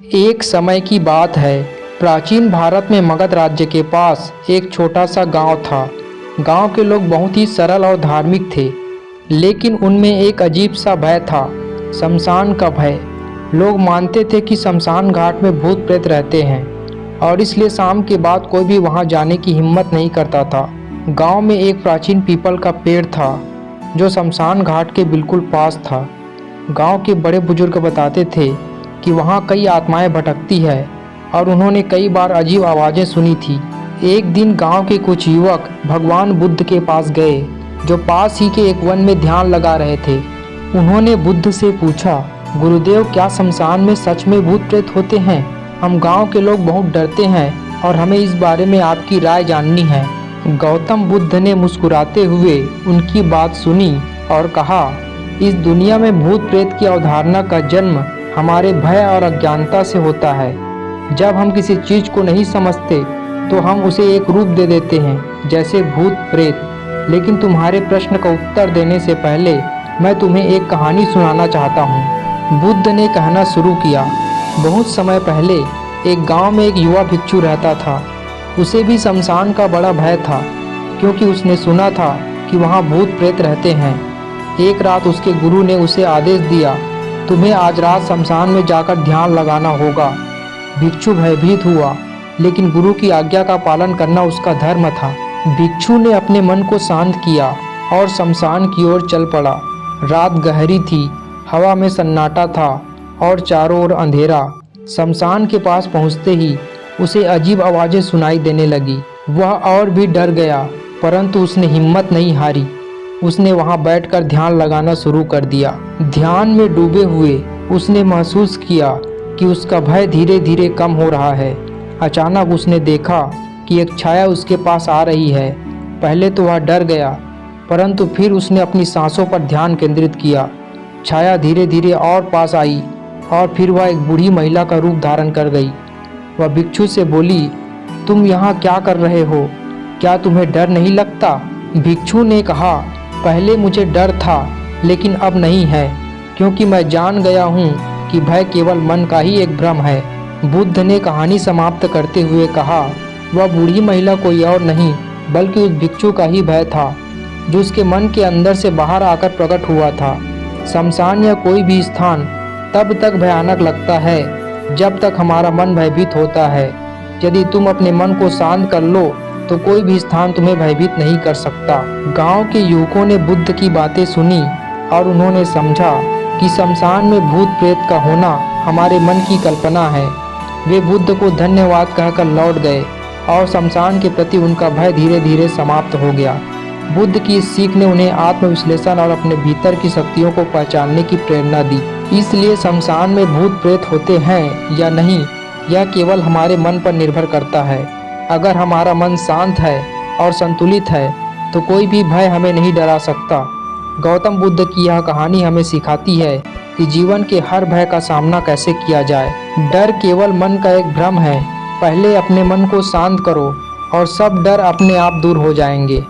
एक समय की बात है। प्राचीन भारत में मगध राज्य के पास एक छोटा सा गांव था। गांव के लोग बहुत ही सरल और धार्मिक थे, लेकिन उनमें एक अजीब सा भय था, शमशान का भय। लोग मानते थे कि शमशान घाट में भूत प्रेत रहते हैं और इसलिए शाम के बाद कोई भी वहां जाने की हिम्मत नहीं करता था। गांव में एक प्राचीन पीपल का पेड़ था जो शमशान घाट के बिल्कुल पास था। गांव के बड़े बुजुर्ग बताते थे कि वहाँ कई आत्माएं भटकती है और उन्होंने कई बार अजीब आवाज़ें सुनी थी। एक दिन गांव के कुछ युवक भगवान बुद्ध के पास गए, जो पास ही के एक वन में ध्यान लगा रहे थे। उन्होंने बुद्ध से पूछा, गुरुदेव, क्या शमशान में सच में भूत प्रेत होते हैं? हम गांव के लोग बहुत डरते हैं और हमें इस बारे में आपकी राय जाननी है। गौतम बुद्ध ने मुस्कुराते हुए उनकी बात सुनी और कहा, इस दुनिया में भूत प्रेत की अवधारणा का जन्म हमारे भय और अज्ञानता से होता है। जब हम किसी चीज को नहीं समझते तो हम उसे एक रूप दे देते हैं, जैसे भूत प्रेत। लेकिन तुम्हारे प्रश्न का उत्तर देने से पहले मैं तुम्हें एक कहानी सुनाना चाहता हूँ। बुद्ध ने कहना शुरू किया, बहुत समय पहले एक गांव में एक युवा भिक्षु रहता था। उसे भी शमशान का बड़ा भय था, क्योंकि उसने सुना था कि वहाँ भूत प्रेत रहते हैं। एक रात उसके गुरु ने उसे आदेश दिया, तुम्हें आज रात शमशान में जाकर ध्यान लगाना होगा। भिक्षु भयभीत हुआ, लेकिन गुरु की आज्ञा का पालन करना उसका धर्म था। भिक्षु ने अपने मन को शांत किया और शमशान की ओर चल पड़ा। रात गहरी थी, हवा में सन्नाटा था और चारों ओर अंधेरा। शमशान के पास पहुंचते ही उसे अजीब आवाज़ें सुनाई देने लगी। वह और भी डर गया, परंतु उसने हिम्मत नहीं हारी। उसने वहां बैठकर ध्यान लगाना शुरू कर दिया। ध्यान में डूबे हुए उसने महसूस किया कि उसका भय धीरे धीरे कम हो रहा है। अचानक उसने देखा कि एक छाया उसके पास आ रही है। पहले तो वह डर गया, परंतु फिर उसने अपनी सांसों पर ध्यान केंद्रित किया। छाया धीरे धीरे और पास आई और फिर वह एक बूढ़ी महिला का रूप धारण कर गई। वह भिक्षु से बोली, तुम यहाँ क्या कर रहे हो? क्या तुम्हें डर नहीं लगता? भिक्षु ने कहा, पहले मुझे डर था, लेकिन अब नहीं है, क्योंकि मैं जान गया हूँ कि भय केवल मन का ही एक भ्रम है। बुद्ध ने कहानी समाप्त करते हुए कहा, वह बूढ़ी महिला कोई और नहीं बल्कि उस भिक्षु का ही भय था, जो उसके मन के अंदर से बाहर आकर प्रकट हुआ था। शमशान या कोई भी स्थान तब तक भयानक लगता है जब तक हमारा मन भयभीत होता है। यदि तुम अपने मन को शांत कर लो तो कोई भी स्थान तुम्हें भयभीत नहीं कर सकता। गांव के युवकों ने बुद्ध की बातें सुनी और उन्होंने समझा कि शमशान में भूत प्रेत का होना हमारे मन की कल्पना है। वे बुद्ध को धन्यवाद कहकर लौट गए और शमशान के प्रति उनका भय धीरे धीरे समाप्त हो गया। बुद्ध की इस सीख ने उन्हें आत्मविश्लेषण और अपने भीतर की शक्तियों को पहचानने की प्रेरणा दी। इसलिए शमशान में भूत प्रेत होते हैं या नहीं, यह केवल हमारे मन पर निर्भर करता है। अगर हमारा मन शांत है और संतुलित है तो कोई भी भय हमें नहीं डरा सकता। गौतम बुद्ध की यह कहानी हमें सिखाती है कि जीवन के हर भय का सामना कैसे किया जाए। डर केवल मन का एक भ्रम है। पहले अपने मन को शांत करो और सब डर अपने आप दूर हो जाएंगे।